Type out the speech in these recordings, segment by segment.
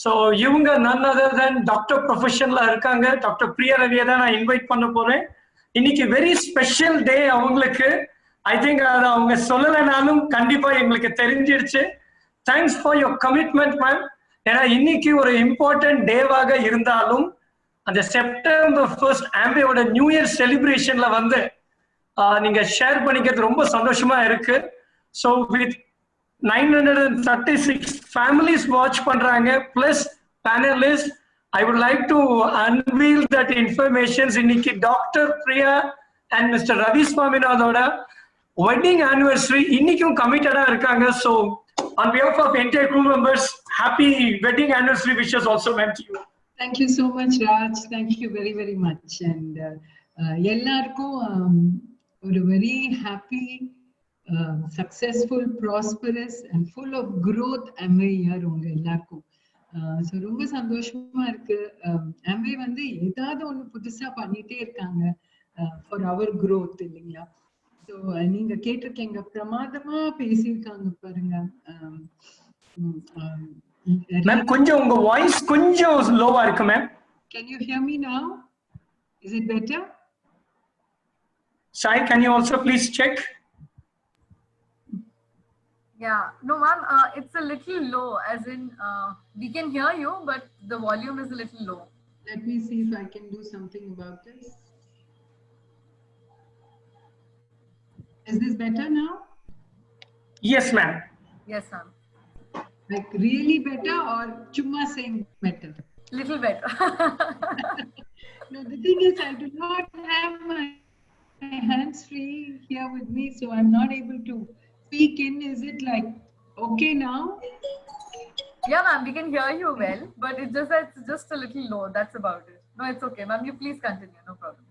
So இவங்க none other than doctor ப்ரொஃபஷன்ல இருக்காங்க. Doctor Priya ரவியை தான் நான் இன்வைட் பண்ண போறேன். இன்னைக்கு வெரி ஸ்பெஷல் டே அவங்களுக்கு. ஐ திங்க் அதை அவங்க சொல்லலைனாலும் கண்டிப்பா எங்களுக்கு தெரிஞ்சிருச்சு. Thanks for your commitment ma'am. ஏன்னா இன்னைக்கு ஒரு இம்பார்ட்டன்ட் டேவாக இருந்தாலும் அந்த செப்டம்பர் 1 ஆம்பேயோட நியூ இயர் செலிப்ரேஷன்ல வந்து நீங்க ஷேர் பண்ணிக்கிறது ரொம்ப சந்தோஷமா இருக்கு. ஸோ வித் 936 families watch பண்றாங்க plus panelists. I would like to unveil that information. இன்னைக்கு doctor Priya and Mr. Ravi Swaminathoட wedding anniversary இன்னைக்கும் கமிட்டடா இருக்காங்க. So on behalf of entire crew members, happy wedding anniversary wishes also meant to you. Thank you so much, Raj. Thank you very, very much. And எல்லாருக்கும் ஒரு very happy, successful, prosperous and full of growth Amway year உங்க எல்லாருக்கும். So ரொம்ப சந்தோஷமா இருக்கு. Amway வந்து ஏதாவது ஒண்ணு புதுசா பண்ணிட்டே இருக்காங்க ஃபார் அவர் growth இல்லைங்களா? ஸோ நீங்க கேட்டிருக்கீங்க, பிரமாதமா பேசியிருக்காங்க பாருங்க. மேம் கொஞ்சம் உங்க வாய்ஸ் கொஞ்சம் லோவா இருக்கு ma'am. Can you hear me now? Is it better? Sai, can you also please check? Yeah, no ma'am, it's a little low, as in we can hear you but the volume is a little low. Let me see if I can do something about this. Is this better now? Yes ma'am. Yes ma'am. Like really better or chumma saying better? Little better. No, the thing is I do not have my hands free here with me, so I'm not able to speak in. Is it like okay now? Yeah ma'am, we can hear you well, but it's just that it's just a little low, that's about it. No, it's okay ma'am, you please continue, no problem.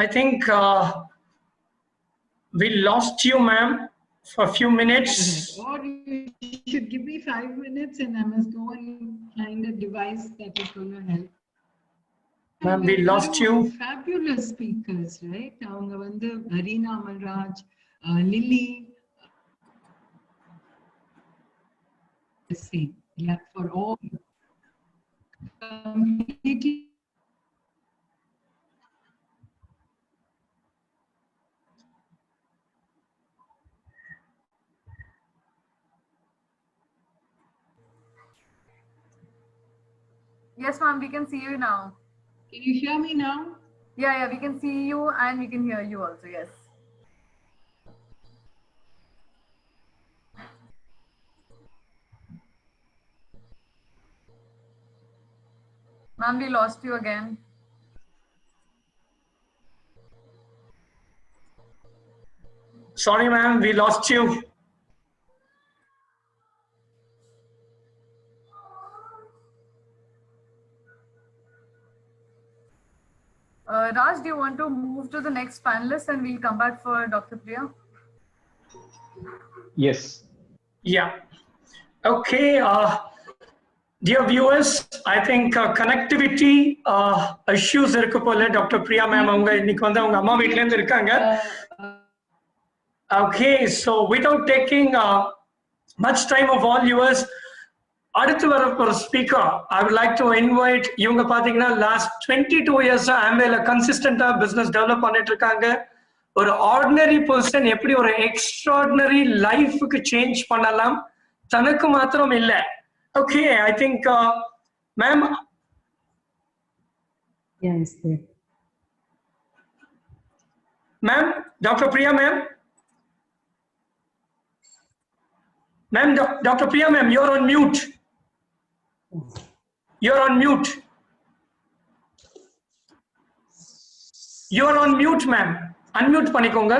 I think we lost you, ma'am, for a few minutes. Or you should give me 5 minutes and I must go and find a device that is going to help. Ma'am, we lost you. Fabulous speakers, right? Avanga vandu Arina Amalraj, Lily. Same, yeah, for all. Completely. Yes ma'am, we can see you now. Can you hear me now? Yeah, we can see you and we can hear you also. Yes. Ma'am, we lost you again. Sorry ma'am, we lost you. Raj, do you want to move to the next panelist and we'll come back for Dr. Priya? Yes. Yeah. Okay. Dear viewers, I think connectivity issues irukku pole. Dr. Priya ma'am avanga innikku vandu avanga amma veetla irundhu irukanga. Okay, so without taking much time of all viewers, அடுத்து வர ஒரு speaker I would like to invite. இவங்க பாத்தீங்கன்னா last 22 இயர்ஸா ஆம்பேல கன்சிஸ்டன்டா business develop பண்ணிட்டு இருக்காங்க. ஒரு ordinary person எப்படி ஒரு எக்ஸ்ட்ராடினரி லைஃபுக்கு சேஞ்ச் பண்ணலாம், தனக்கு மாத்திரம் இல்ல. Okay, I think ma'am. Yes, sir. Ma'am, Dr. Priya ma'am. Ma'am, Dr. Priya ma'am, you're on mute. You're on mute. You're on mute, ma'am. Unmute பண்ணிக்கோங்க.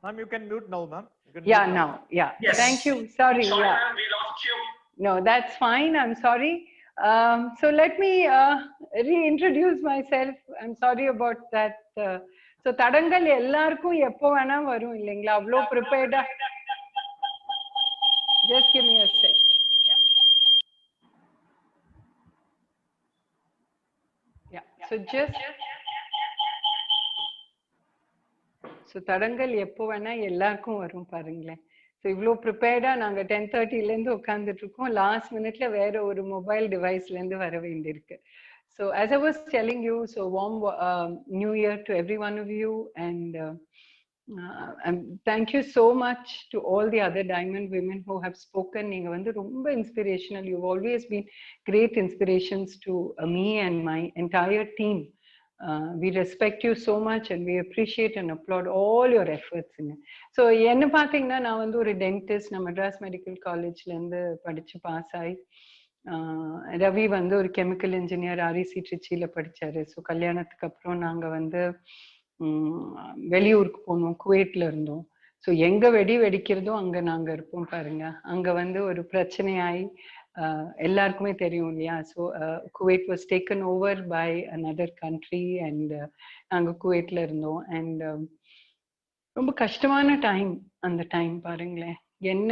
Ma'am, you can mute now, ma'am. Yeah, now. Yeah. Yes. Thank you. Sorry. Sorry, Yeah. ma'am, we lost you. No, that's fine. I'm sorry. So let me reintroduce myself. I'm sorry about that. So தடங்கள் எல்லாருக்கும் எப்போ வேணா வரும் இல்லைங்களா? அவ்வளோ ப்ரிப்பேர்டா. Just give me a sec. Yeah. Yeah. So தடங்கள் எப்போ வேணா எல்லாருக்கும் வரும் பாருங்களேன். ஸோ இவ்வளோ ப்ரிப்பேர்டாக நாங்கள் 10:30 உட்காந்துட்டு இருக்கோம். லாஸ்ட் மினிட்ல வேற ஒரு மொபைல் டிவைஸ்லேருந்து வர வேண்டியிருக்கு. So as I was telling you, so warm New Year to every one of you, and thank you so much to all the other diamond women who have spoken. நீங்க வந்து ரொம்ப inspirational. You've always been great inspirations to me and my entire team. We respect you so much and we appreciate and applaud all your efforts. So என்ன பார்த்தீங்கன்னா நான் வந்து ஒரு dentist, நான் Madras medical காலேஜ்லேருந்து படித்து பாஸ் ஆகி, ரவி வந்து ஒரு கெமிக்கல் இன்ஜினியர் ஆர்இசி ட்ரிச்சியில் படித்தார். ஸோ கல்யாணத்துக்கு அப்புறம் நாங்கள் வந்து வெளியூருக்கு போனோம், குவைட்டில் இருந்தோம். ஸோ எங்கே வெடிக்கிறதோ அங்கே நாங்கள் இருப்போம் பாருங்க. அங்கே வந்து ஒரு பிரச்சனையாகி எல்லாருக்குமே தெரியும் இல்லையா? So Kuwait was taken over by another country and நாங்கள் குவைட்ல இருந்தோம். அண்ட் ரொம்ப கஷ்டமான டைம் அந்த டைம் பாருங்களேன். என்ன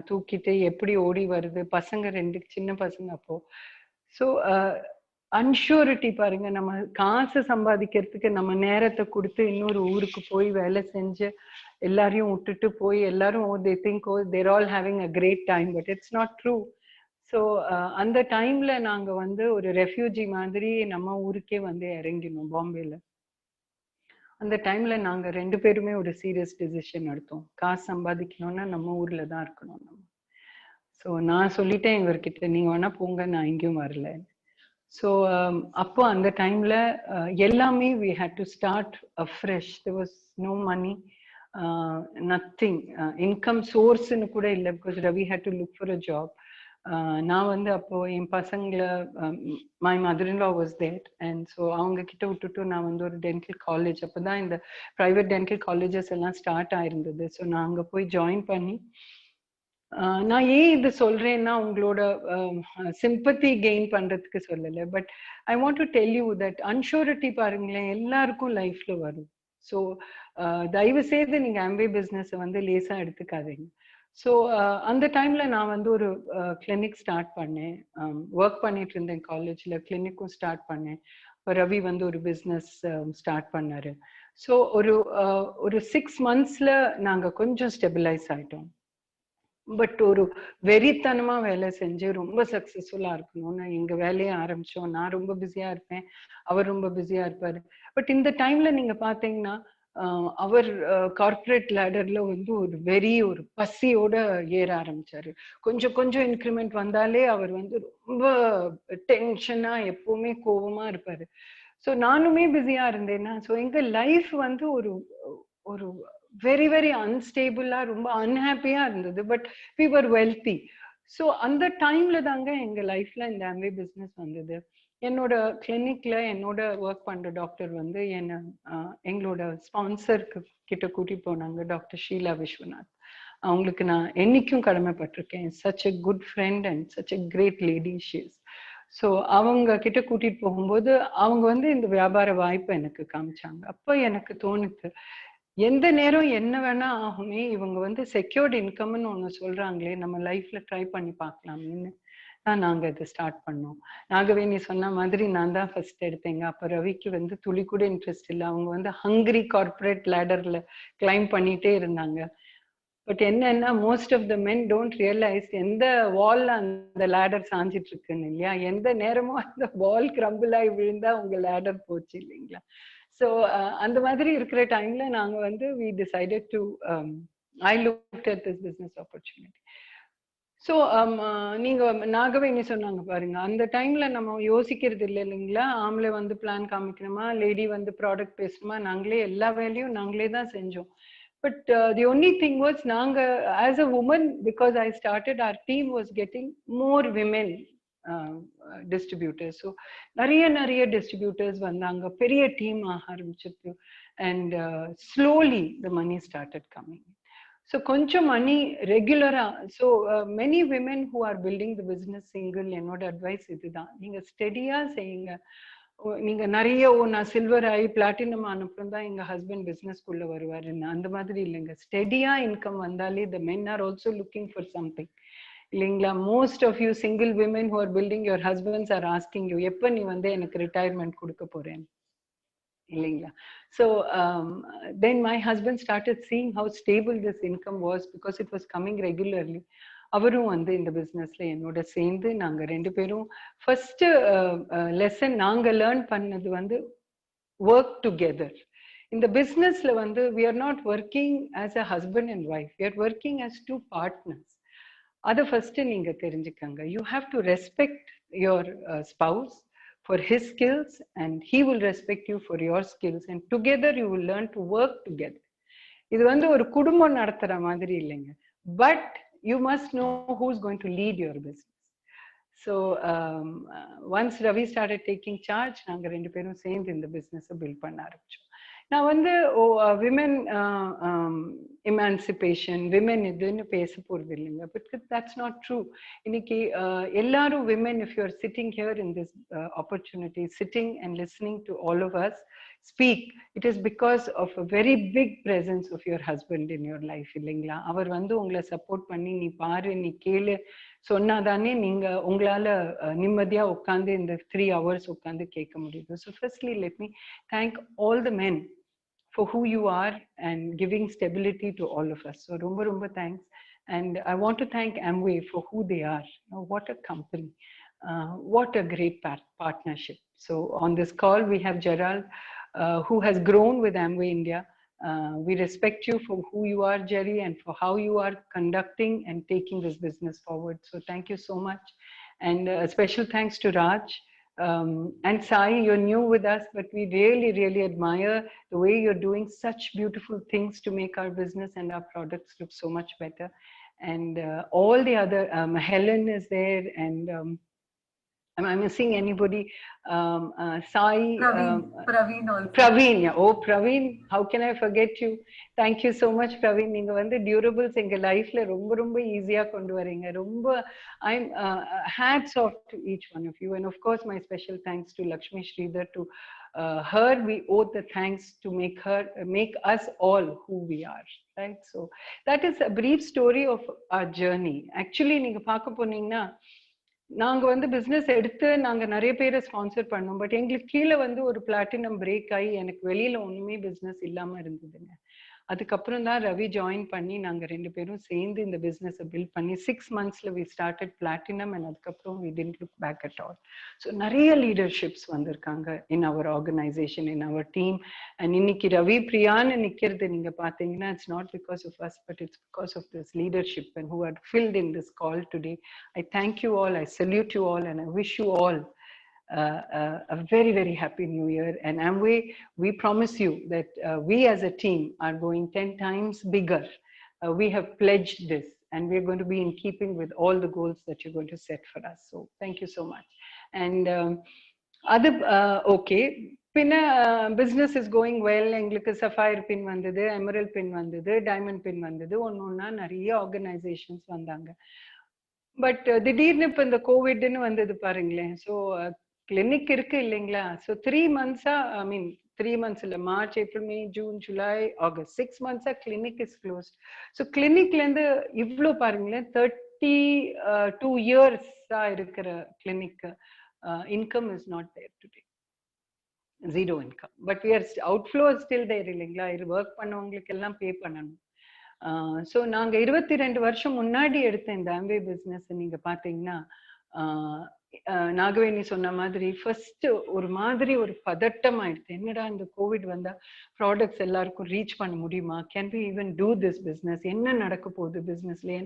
தூக்கிட்டு எப்படி ஓடி வருது, பசங்க 2 சின்ன பசங்க அப்போ. ஸோ அன்ஷூரிட்டி பாருங்க, நம்ம காசு சம்பாதிக்கிறதுக்கு நம்ம நேரத்தை கொடுத்து இன்னொரு ஊருக்கு போய் வேலை செஞ்சு எல்லாரையும் விட்டுட்டு போய் எல்லாரும் they think they're all having a great time, but it's not true. So அந்த டைம்ல நாங்க வந்து ஒரு ரெஃப்யூஜி மாதிரி நம்ம ஊருக்கே வந்து இறங்கினோம் பாம்பேல. அந்த டைம்ல நாங்க 2 பேருமே ஒரு சீரியஸ் டிசிஷன் எடுத்தோம். காசு சம்பாதிக்கணும்னா நம்ம ஊர்ல தான் இருக்கணும் நம்ம. ஸோ நான் சொல்லிட்டேன் இவர்கிட்ட, நீங்க வேணா போங்க, நான் எங்கேயும் வரல. ஸோ அப்போ அந்த டைம்ல எல்லாமே we had to start afresh. There was no money, nothing, income source-னு கூட இல்லை, because Ravi had to look for a job. நான் வந்து அப்போ என் பசங்களை my mother-in-law was there, and so அவங்க கிட்ட விட்டுட்டு நான் வந்து ஒரு டென்டல் காலேஜ், அப்போதான் இந்த ப்ரைவேட் டென்டல் காலேஜஸ் எல்லாம் ஸ்டார்ட் ஆயிருந்தது. ஸோ நான் அங்கே போய் ஜாயின் பண்ணி, நான் ஏன் இது சொல்றேன்னா உங்களோட சிம்பத்தி கெயின் பண்றதுக்கு சொல்லலை, but I want to tell you that அன்ஷூரிட்டி பாருங்களேன் எல்லாருக்கும் லைஃப்ல வரும். ஸோ தயவு செய்து நீங்க ஆம்வே பிஸ்னஸை வந்து லேசா எடுத்துக்காதீங்க. ஸோ அந்த டைம்ல நான் வந்து ஒரு கிளினிக் ஸ்டார்ட் பண்ணேன். ஒர்க் பண்ணிட்டு இருந்தேன் காலேஜ்ல, கிளினிக்கும் ஸ்டார்ட் பண்ணேன். ரவி வந்து ஒரு பிஸ்னஸ் ஸ்டார்ட் பண்ணாரு. ஸோ ஒரு 6 monthsல நாங்க கொஞ்சம் ஸ்டெபிலைஸ் ஆயிட்டோம். பட் ஒரு வெறித்தனமா வேலை செஞ்சு ரொம்ப சக்சஸ்ஃபுல்லா இருக்கணும்னு எங்க வேலையை ஆரம்பிச்சோம். நான் ரொம்ப பிஸியா இருப்பேன், அவர் ரொம்ப பிஸியா இருப்பாரு. பட் இந்த டைம்ல நீங்க பாத்தீங்கன்னா அவர் கார்பரேட் லேடர்ல வந்து ஒரு பசியோட ஏற ஆரம்பிச்சாரு. கொஞ்சம் இன்க்ரிமெண்ட் வந்தாலே அவர் வந்து ரொம்ப டென்ஷனா எப்பவுமே கோபமா இருப்பாரு. ஸோ நானுமே பிஸியா இருந்தேன்னா, ஸோ எங்க லைஃப் வந்து ஒரு வெரி வெரி அன்ஸ்டேபிளா ரொம்ப அன்ஹாப்பியா இருந்தது. But we were wealthy. So அந்த டைம்ல தாங்க எங்க லைஃப்ல இந்த ஆம்வே பிஸ்னஸ் வந்தது. என்னோட கிளினிக்ல என்னோட ஒர்க் பண்ற டாக்டர் வந்து என்ன எங்களோட ஸ்பான்சர் கிட்ட கூட்டிட்டு போனாங்க, டாக்டர் ஷீலா விஸ்வநாத். அவங்களுக்கு நான் என்னைக்கும் கடமைப்பட்டிருக்கேன். Such a good friend and such a great lady she is. So அவங்க கிட்ட கூட்டிட்டு போகும்போது அவங்க வந்து இந்த வியாபார வாய்ப்பை எனக்கு காமிச்சாங்க. அப்போ எனக்கு தோணுது, எந்த நேரம் என்ன வேணா ஆகுமே, இவங்க வந்து செக்யூர்ட் இன்கம்னு ஒண்ணு சொல்றாங்களே, நம்ம லைஃப்ல ட்ரை பண்ணி பார்க்கலாம்னு தான் நாங்க இதை ஸ்டார்ட் பண்ணோம். நாகவேணி சொன்ன மாதிரி நான் தான் ஃபர்ஸ்ட் எடுத்தேங்க. அப்ப ரவிக்கு வந்து துளி கூட இன்ட்ரெஸ்ட் இல்லை. அவங்க வந்து ஹங்கிரி கார்பரேட் லேடர்ல கிளைம் பண்ணிட்டே இருந்தாங்க. பட் என்னன்னா, most of the men don't realise எந்த வால்ல அந்த லேடர் சாஞ்சிட்டு இருக்குன்னு இல்லையா? எந்த நேரமும் அந்த வால் கிரம்பிள் ஆகி விழுந்தா உங்க லேடர் போச்சு இல்லைங்களா? ஸோ அந்த மாதிரி இருக்கிற டைம்ல நாங்க வந்து we decided to I looked at this business opportunity. So நீங்க நாகவேணி சொன்னாங்க பாருங்க, அந்த டைம்ல நம்ம யோசிக்கிறது இல்லை இல்லைங்களா? ஆம்பளை வந்து பிளான் காமிக்கணுமா, லேடி வந்து ப்ராடக்ட் பேசணுமா, நாங்களே எல்லா வேலையும் நாங்களே தான் செஞ்சோம். But the only thing was, நாங்க as a woman, because I started, our team was getting more women distributors. So நிறைய distributors வந்தாங்க, பெரிய டீம் ஆரம்பிச்சிருக்கு. And slowly the money started coming. So கொஞ்சம் money regular. So many women who are building the business single, என்னோட advice இதுதான், நீங்க ஸ்டெடியா செய்யுங்க. நீங்க நிறைய நான் சில்வர் ஆகி பிளாட்டினம் ஆனப்புறம் தான் எங்க ஹஸ்பண்ட் பிசினஸ்க்குள்ள வருவாருன்னு அந்த மாதிரி இல்லைங்க. ஸ்டெடியா இன்கம் வந்தாலே the men are also looking for something இல்லைங்களா. Most of you single women who are building, your husbands are asking you எப்ப நீ வந்து எனக்கு ரிட்டையர்மெண்ட் கொடுக்க போறேன் இல்லைங்களா. So then my husband started seeing how stable this income was because it was coming regularly. அவரும் வந்து இந்த பிஸ்னஸ்ல என்னோட சேர்ந்து நாங்க ரெண்டு பேரும் ஃபர்ஸ்ட் லெசன் நாங்க லேர்ன் பண்ணது வந்து ஒர்க் டுகெதர். இந்த பிஸ்னஸ்ல வந்து we are not working as a husband and wife, we are working as two partners. அதை ஃபர்ஸ்ட் நீங்க தெரிஞ்சுக்கங்க. You have to respect your spouse for his skills and he will respect you for your skills, and together you will learn to work together. இது வந்து ஒரு குடும்பம் நடத்துற மாதிரி இல்லைங்க. But you must know who's going to lead your business. So once Ravi started taking charge, நாங்க ரெண்டு பேரும் சேர்ந்து இந்த business build பண்ண ஆரம்பிச்சோம். நான் வந்து விமென் எமான்சிபேஷன் விமென் இதுன்னு பேச போறது இல்லைங்க. But that's not true. இன்னைக்கு எல்லாரும் women, if you are sitting here in this opportunity, sitting and listening to all of us speak, it is because of a very big presence of your husband in your life இல்லைங்களா. அவர் வந்து உங்களை support பண்ணி நீ பாரு நீ கேளு சொன்னாதானே நீங்க உங்களால நிம்மதியா உட்காந்து இந்த 3 hours உட்காந்து கேட்க முடியுது. So firstly let me thank all the men for who you are and giving stability to all of us. So rumba thanks. And I want to thank Amway for who they are. What a company. What a great partnership. So on this call we have Gerald who has grown with Amway India. We respect you for who you are, Jerry, and for how you are conducting and taking this business forward. So thank you so much. And a special thanks to Raj. And Sai, you're new with us, but we really admire the way you're doing such beautiful things to make our business and our products look so much better. And all the other, Helen is there, and am I missing anybody? Sai, Praveen also. Praveen, yeah. Oh, Praveen, how can I forget you? Thank you so much, Praveen. நீங்க வந்து durables எங்க லைஃப்ல ரொம்ப ஈஸியா கொண்டு வரீங்க. ரொம்ப I'm hats off to each one of you, and of course my special thanks to Lakshmi Sridhar. To her we owe the thanks to make us all who we are, right? So that is a brief story of our journey. Actually நீங்க பார்க்க போனீங்கன்னா நாங்க வந்து business எடுத்து நாங்க நிறைய பேரை sponsor பண்ணோம். பட் எங்களுக்கு கீழே வந்து ஒரு பிளாட்டினம் பிரேக் ஆகி எனக்கு வெளியில ஒண்ணுமே பிசினஸ் இல்லாம இருந்ததுங்க. அதுக்கப்புறம் தான் ரவி ஜாயின் பண்ணி நாங்க ரெண்டு பேரும் சேர்ந்து இந்த பிசினஸ் பில்ட் பண்ணி 6 monthsல we started platinum, and அதுக்கப்புறம் we didn't look back at all. So நிறைய லீடர்ஷிப்ஸ் வந்திருக்காங்க in our organization, in our team. And இன்னைக்கு ரவி பிரியான்னு நிக்கிறது நீங்க பாத்தீங்கன்னா it's not because of us, but it's because of this leadership and who are filled in this call today. I thank you all, I salute you all, and I wish you all a very happy new year. And Amway, we promise you that we as a team are going 10 times bigger. We have pledged this, and we're going to be in keeping with all the goals that you're going to set for us. So thank you so much. And other okay, pinna business is going well. எங்களுக்கு sapphire pin வந்தது, emerald pin வந்தது, diamond pin வந்தது, ஒன்னொன்னா நிறைய organisations வந்தாங்க. But திடீர்னு இப்ப இந்த கோவிட்னு வந்தது பாருங்களேன். ஸோ கிளினிக் இருக்கு இல்லைங்களா. So 3 months, I mean 3 months இல்ல, March, April, May, June, July, August, 6 months clinic is closed. So கிளினிக்ல இருந்து இவ்வளோ பாருங்களேன், 32 years இருக்கிற clinic income is not there today, 0 income. But we are outflow still there இல்லைங்களா. இது ஒர்க் பண்ணவங்களுக்கு எல்லாம் பே பண்ணணும். ஸோ நாங்க 22 வருஷம் முன்னாடி எடுத்த இந்த ஆம்வே பிசினஸ் நீங்க பாத்தீங்கன்னா, நாகவேணி சொன்ன மாதிரி ஃபர்ஸ்ட் ஒரு மாதிரி ஒரு பதட்டம் ஆயிடுது. என்னடா இந்த கோவிட் வந்தா ப்ராடக்ட்ஸ் எல்லாருக்கும் ரீச் பண்ண முடியுமா, can we even do this business, என்ன நடக்க போகுது பிசினஸ்ல.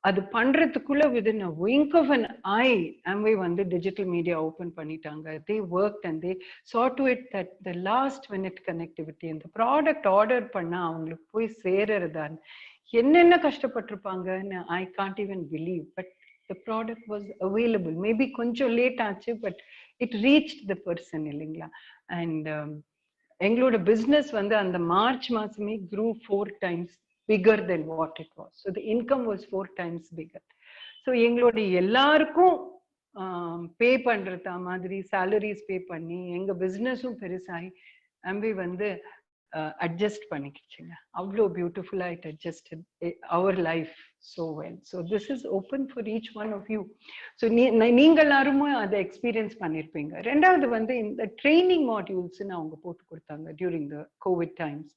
அது பண்றதுக்குள்ள within a wink of an eye Amway வந்து டிஜிட்டல் மீடியா ஓபன் பண்ணிட்டாங்க. they worked and they saw to it that the last minute connectivity and the product order பண்ணா அவங்களுக்கு போய் சேரறதான் என்னென்ன கஷ்டப்பட்டிருப்பாங்கன்னு I can't even believe. But the product was available. Maybe கொஞ்சம் late ஆச்சு, but it reached the person இல்லைங்களா. And எங்களோட business வந்து அந்த மார்ச் மாசமே grew 4 times bigger than what it was. So the income was 4 times bigger. So எங்களோட எல்லாருக்கும் பே பண்றதா மாதிரி salaries பே பண்ணி எங்க பிசினஸும் பெருசாகி அம்பி வந்து adjust பண்ணிக்கிச்சுங்க. அவ்வளோ பியூட்டிஃபுல்லா it adjusted our life so well. So this is open for each one of you. So நீங்க எல்லாரும் அதை எக்ஸ்பீரியன்ஸ் பண்ணிருப்பீங்க. ரெண்டாவது வந்து இந்த ட்ரைனிங் மாடியூல்ஸ் அவங்க போட்டு கொடுத்தாங்க during the COVID times.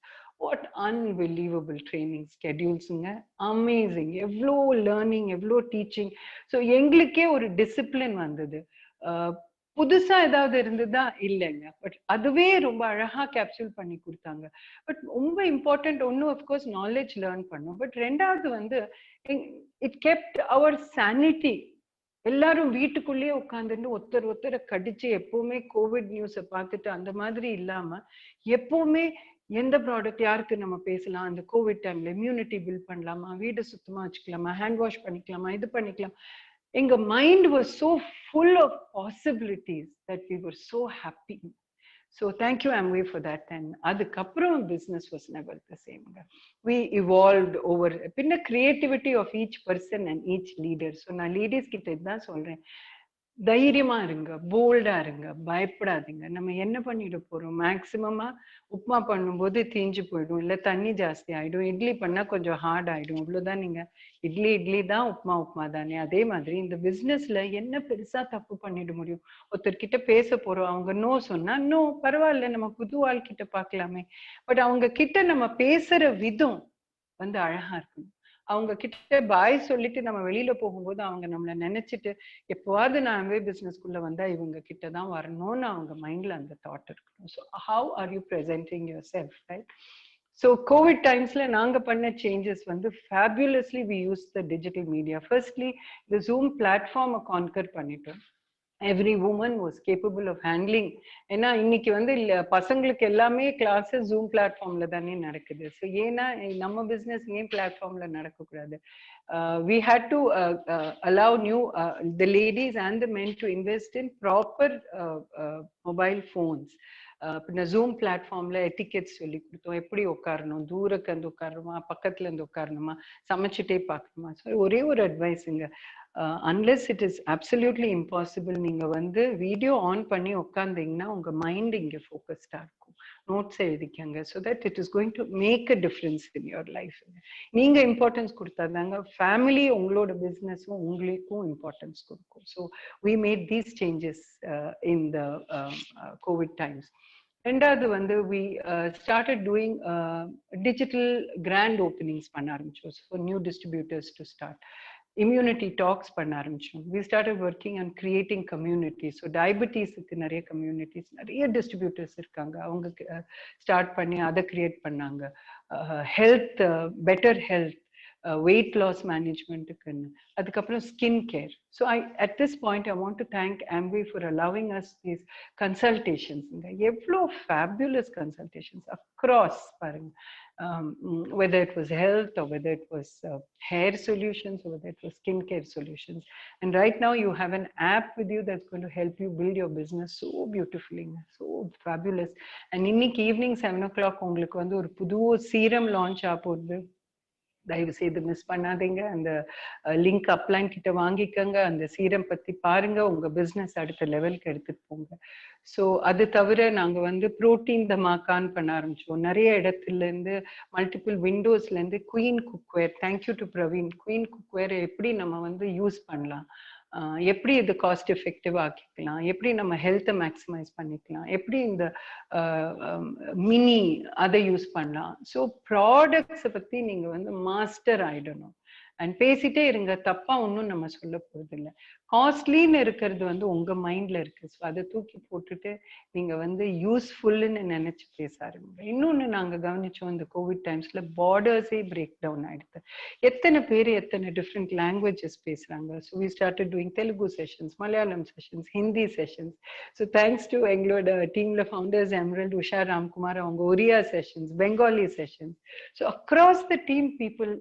What unbelievable training schedules-ங்க. Amazing. எவ்வளோ லேர்னிங், எவ்வளோ டீச்சிங். ஸோ எங்களுக்கே ஒரு டிசிப்ளின் வந்தது. புதுசா ஏதாவது இருந்ததா இல்லைங்க, பட் அதுவே ரொம்ப அழகா கேப்சூல் பண்ணி கொடுத்தாங்க. பட் ரொம்ப இம்பார்ட்டன்ட் ஒன்று அஃப்கோர்ஸ் நாலேஜ் லேர்ன் பண்ணோம். பட் ரெண்டாவது வந்து இட் கெப்ட் அவர் சானிட்டி. எல்லாரும் வீட்டுக்குள்ளேயே உட்காந்துட்டு ஒருத்தரை கடிச்சு எப்பவுமே கோவிட் நியூஸை பார்த்துட்டு அந்த மாதிரி இல்லாம எப்பவுமே எந்த ப்ராடக்ட் யாருக்கு நம்ம பேசலாம், அந்த கோவிட் டைம்ல இம்யூனிட்டி பில்ட் பண்ணலாமா, வீடு சுத்தமா வச்சுக்கலாமா, ஹேண்ட் வாஷ் பண்ணிக்கலாமா, இது பண்ணிக்கலாம். எங்க mind was so full of possibilities that we were so happy. So thank you Amway for that. And adukapram business was never the same. We evolved over pinna creativity of each person and each leader. So na ladies kitta idha solren, தைரியமா இருங்க, போல்டா இருங்க, பயப்படாதீங்க. நம்ம என்ன பண்ணிட போறோம், மேக்சிமமா உப்புமா பண்ணும்போது தீஞ்சு போயிடும், இல்ல தண்ணி ஜாஸ்தி ஆயிடும், இட்லி பண்ணா கொஞ்சம் ஹார்ட் ஆயிடும், இவ்வளவுதான். நீங்க இட்லி தான், உப்புமா தானே. அதே மாதிரி இந்த பிசினஸ்ல என்ன பெருசா தப்பு பண்ணிட முடியும்? ஒருத்தர்கிட்ட பேச போறோம், அவங்க நோ சொன்னா நோ, பரவாயில்ல, நம்ம புது ஆள் கிட்ட பாக்கலாமே. பட் அவங்க கிட்ட நம்ம பேசுற விதம் வந்து அழகா இருக்கணும். அவங்க கிட்ட பாய் சொல்லிட்டு நம்ம வெளியில போகும்போது அவங்க நம்மள நினைச்சிட்டு எப்போவாது நான் அம்வே பிசினஸ்க்குள்ள வந்தா இவங்க கிட்ட தான் வரணும்னு அவங்க மைண்ட்ல அந்த தாட் இருக்கணும். So how are you presenting yourself, right? So Covid டைம்ஸ்ல நாங்க பண்ண சேஞ்சஸ் வந்து fabulously we use the digital media. Firstly இந்த ஜூம் பிளாட்ஃபார்மை கான்கர் பண்ணிட்டோம். Every woman was capable of handling. ஏன்னா இன்னைக்கு வந்து பசங்களுக்கு எல்லாமே கிளாஸஸ் ஜூம் பிளாட்ஃபார்ம்ல தானே நடக்குது. ஸோ ஏன்னா நம்ம பிசினஸ் ஏன் பிளாட்ஃபார்ம்ல நடக்கக்கூடாது? We had to allow the ladies and the men to invest in proper mobile phones. பின்ன ஜூம் பிளாட்ஃபார்ம்ல எட்டிகெட்ஸ் சொல்லி கொடுத்தோம். எப்படி உட்காரணும், தூரக்கு இருந்து உட்காரணுமா, பக்கத்துல இருந்து உட்காரணுமா, சமைச்சிட்டே பார்க்கணுமா. ஸோ ஒரே ஒரு அட்வைஸுங்க, unless it is absolutely impossible, நீங்க வந்து வீடியோ ஆன் பண்ணி உட்காந்தீங்கன்னா உங்க மைண்ட் இங்க ஃபோக்கஸ்டா இருக்கும். நோட்ஸ் எழுதிக்கங்க. So that it is going to make a difference in your life. நீங்க இம்பார்ட்டன்ஸ் கொடுத்தாதாங்க ஃபேமிலி உங்களோட பிசினஸும் உங்களுக்கும் இம்பார்ட்டன்ஸ் கொடுக்கும். So we made these changes in the Covid times. ரெண்டாவது வந்து we started doing digital grand openings பண்ண ஆரம்பிச்சோம் for new distributors to start. Immunity talks பண்ண ஆரம்பிச்சோம். We started working on creating communities. So diabetesக்கு நிறைய communities, நிறைய distributors இருக்காங்க, அவங்க ஸ்டார்ட் பண்ணி அதை கிரியேட் பண்ணாங்க. Health, better health, weight loss management, adukapram skin care. So at this point I want to thank Amway for allowing us these consultations. Evlo fabulous consultations across paranga, whether it was health or whether it was hair solutions or whether it was skin care solutions. And right now you have an app with you that's going to help you build your business so beautifully, so fabulous. And இன்னைக்கு evening 7 o'clock உங்களுக்கு வந்து ஒரு புது serum launch ஆக போகுது. தயவு செய்து miss பண்ணாதீங்க. அந்த லிங்க் அப்லைன் கிட்ட வாங்கிக்கங்க, அந்த சீரம் பத்தி பாருங்க, உங்க பிசினஸ் அடுத்த லெவலுக்கு எடுத்துட்டு போங்க. ஸோ அது தவிர நாங்க வந்து புரோட்டீன் தமாக்கான் பண்ண ஆரம்பிச்சோம். நிறைய இடத்துல இருந்து மல்டிபிள் விண்டோஸ்ல இருந்து queen cookware, thank you to Praveen, queen cookware எப்படி நம்ம வந்து யூஸ் பண்ணலாம், எப்படி இது காஸ்ட் எஃபெக்டிவ் ஆக்கிக்கலாம், எப்படி நம்ம ஹெல்த்தை மேக்ஸிமைஸ் பண்ணிக்கலாம், எப்படி இந்த மினி அதை யூஸ் பண்ணலாம். ஸோ ப்ராடக்ட்ஸை பத்தி நீங்க வந்து மாஸ்டர் ஆயிடணும். அண்ட் பேசிட்டே இருங்க, தப்பா ஒன்றும் நம்ம சொல்ல போறது இல்லை. காஸ்ட்லின்னு இருக்கிறது வந்து உங்க மைண்ட்ல இருக்கு. ஸோ அதை தூக்கி போட்டுட்டு நீங்க வந்து யூஸ்ஃபுல்லுன்னு நினைச்சு பேச ஆரம்பிங்க. இன்னொன்னு நாங்க கவனிச்சோம், இந்த கோவிட் டைம்ஸ்ல பார்டர்ஸே பிரேக் டவுன் ஆயிடுது. எத்தனை பேர் எத்தனை டிஃப்ரெண்ட் லாங்குவேஜஸ் பேசுறாங்க. So we started doing Telugu sessions, Malayalam sessions, Hindi sessions. So thanks to எங்களோட டீம்ல ஃபவுண்டர்ஸ் எமரல்ட், உஷா ராம்குமார், அவங்க Oriya sessions, Bengali sessions. So across the team people.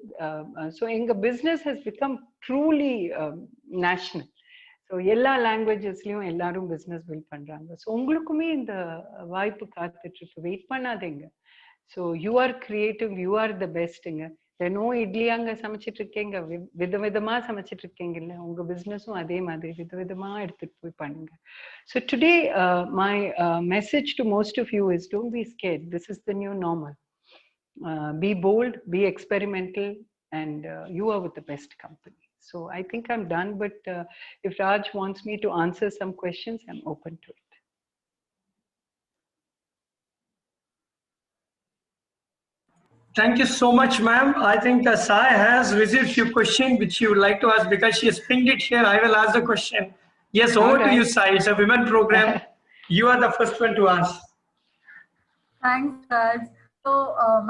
So எங்க business has become truly national. So எல்லா லாங்குவேஜஸ்லயும் எல்லாரும் பிஸ்னஸ் பில்ட் பண்றாங்க. ஸோ உங்களுக்குமே இந்த வாய்ப்பு காத்துட்டு இருக்கு, வெயிட் பண்ணாதீங்க. So you are creative, you are the பெஸ்ட்டுங்க. தினம் இட்லி அங்க சமைச்சிட்டு இருக்கீங்க, விதவிதமா சமைச்சிட்டு இருக்கீங்கல்ல, உங்க பிசினஸும் அதே மாதிரி விதவிதமா எடுத்துட்டு போய் பண்ணுங்க. So today my message to most of you is, don't be scared. This is the new normal. Be bold, be experimental, and you are with the best company. So I think I'm done, but if Raj wants me to answer some questions, I'm open to it. Thank you so much, ma'am. I think Sai has received few questions which you would like to ask. Because she has pinged it here, I will ask the question. Yes, over to you, Sai. It's a women program. You are the first one to ask. Thanks, Raj. So,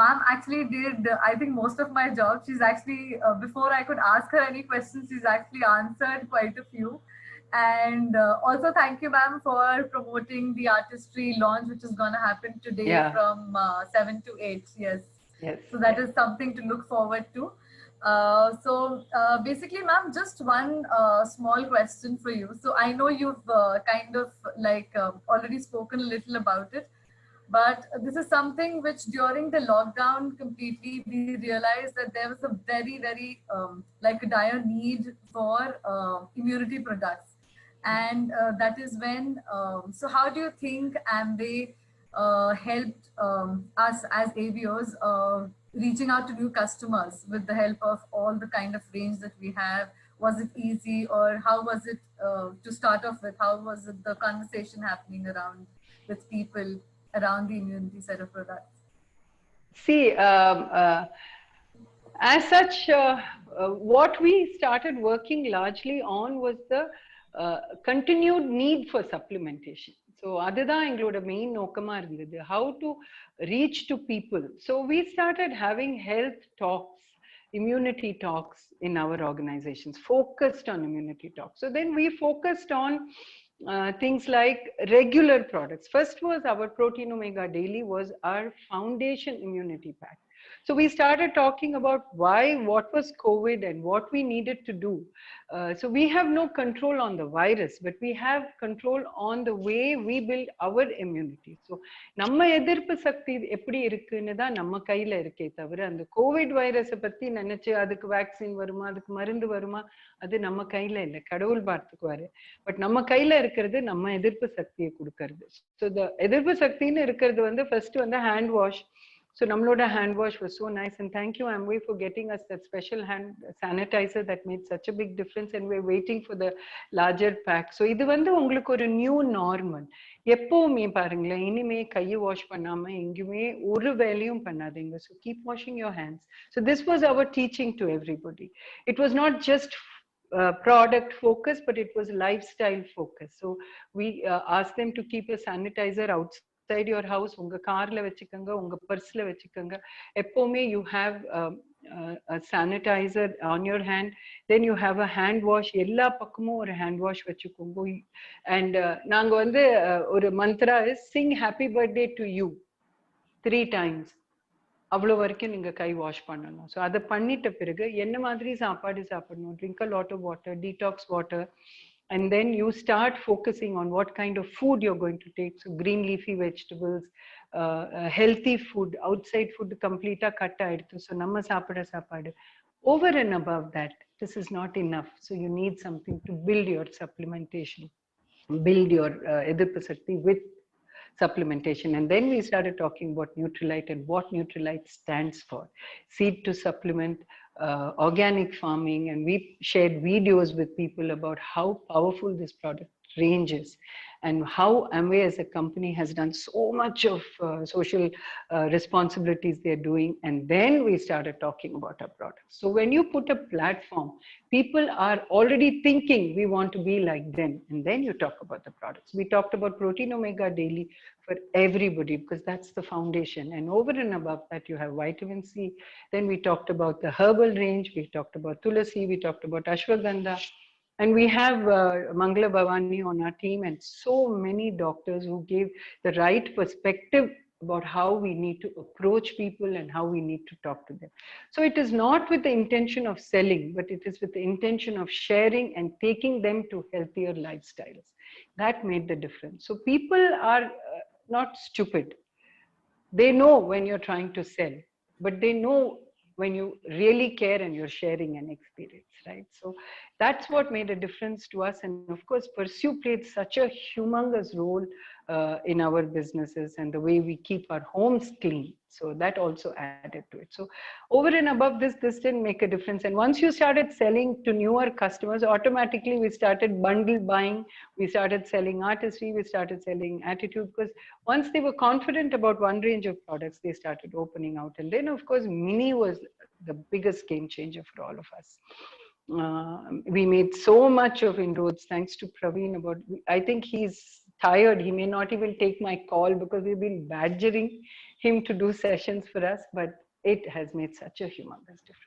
ma'am actually did, I think, most of my job. She's actually, before I could ask her any questions, she's actually answered quite a few. And also, thank you, ma'am, for promoting the artistry launch, which is going to happen today from 7 to 8. Yes. Yes. So that is something to look forward to. So basically, ma'am, just one small question for you. So I know you've kind of like already spoken a little about it, but this is something which during the lockdown completely we realized that there was a very, very like a dire need for immunity products. And that is when, so how do you think Amway helped us as AVOs reaching out to new customers with the help of all the kind of range that we have? Was it easy, or how was it to start off with? How was it the conversation happening around with people around the immunity set of products? See, as such, what we started working largely on was the continued need for supplementation. So அதுதான் எங்களோட main நோக்கமா இருந்தது, how to reach to people. So we started having health talks, immunity talks in our organizations, focused on immunity talks. So then we focused on things like regular products. First was our Protein Omega Daily, was our foundation immunity pack. So we started talking about why, what was COVID and what we needed to do. So we have no control on the virus, but we have control on the way we build our immunity. So நம்ம எதிர்ப்பு சக்தி எப்படி இருக்குன்னு தான் நம்ம கையில இருக்கே தவிர, அந்த கோவிட் வைரஸை பத்தி நினைச்சு அதுக்கு வேக்சின் வருமா, அதுக்கு மருந்து வருமா, அது நம்ம கையில இல்லை, கடவுள் பார்த்துக்குவாரு. பட் நம்ம கையில இருக்கிறது நம்ம எதிர்ப்பு சக்தியை கொடுக்கறது. ஸோ எதிர்ப்பு சக்தின்னு இருக்கிறது வந்து ஃபர்ஸ்ட் வந்து hand wash. So Namloda hand wash was so nice, and thank you Amway for getting us that special hand sanitizer that made such a big difference, and we're waiting for the larger pack. So இது வந்து உங்களுக்கு ஒரு new normal. எப்பவுமே பாருங்களேன், இனிமே கையை wash பண்ணாம எங்கேயுமே ஒரு வேலையும் பண்ணாதீங்க. So keep washing your hands. So this was our teaching to everybody. It was not just product focus, but it was lifestyle focus. So we asked them to keep a sanitizer outside your house, unga carla vechikanga, unga purse la vechikanga. Eppovume you have a sanitizer on your hand, then you have a hand wash. Ella pakkamum or hand wash vechikongo. And naanga vande or mantra is sing happy birthday to you 3 times. அவ்வளோ வரைக்கும் நீங்க கை wash பண்ணணும். So அதை பண்ணிட்ட பிறகு என்ன மாதிரி சாப்பாடு சாப்பிடணும், drink a lot of water, detox water. And then you start focusing on what kind of food you're going to take. So green leafy vegetables, healthy food, outside food complete cut aayiduthu. So namma saapida saapadu. Over and above that, this is not enough. So you need something to build your supplementation, build your edirpu sakti with supplementation. And then we started talking about Nutrilite and what Nutrilite stands for. Seed to supplement, organic farming, and we shared videos with people about how powerful this product range is, and how Amway as a company has done so much of social responsibilities they're doing. And then we started talking about our products. So when you put a platform, people are already thinking we want to be like them, and then you talk about the products. We talked about Protein Omega Daily for everybody because that's the foundation, and over and above that you have vitamin C. Then we talked about the herbal range, we talked about Tulasi, we talked about Ashwagandha. And we have Mangala Bhavani on our team, and so many doctors who gave the right perspective about how we need to approach people and how we need to talk to them. So it is not with the intention of selling, but it is with the intention of sharing and taking them to healthier lifestyles. That made the difference. So people are not stupid. They know when you're trying to sell, but they know when you really care and you're sharing an experience, right? So that's what made a difference to us. And of course, Pursue played such a humongous role in our businesses and the way we keep our homes clean. So that also added to it. So over and above this didn't make a difference. And once you started selling to newer customers, automatically we started bundle buying. We started selling artistry. We started selling attitude, because once they were confident about one range of products, they started opening out. And then of course, Mini was the biggest game changer for all of us. We made so much of inroads thanks to Praveen. I think he's tired. He may not even take my call because we've been badgering him to do sessions for us, but it has made such a humongous difference.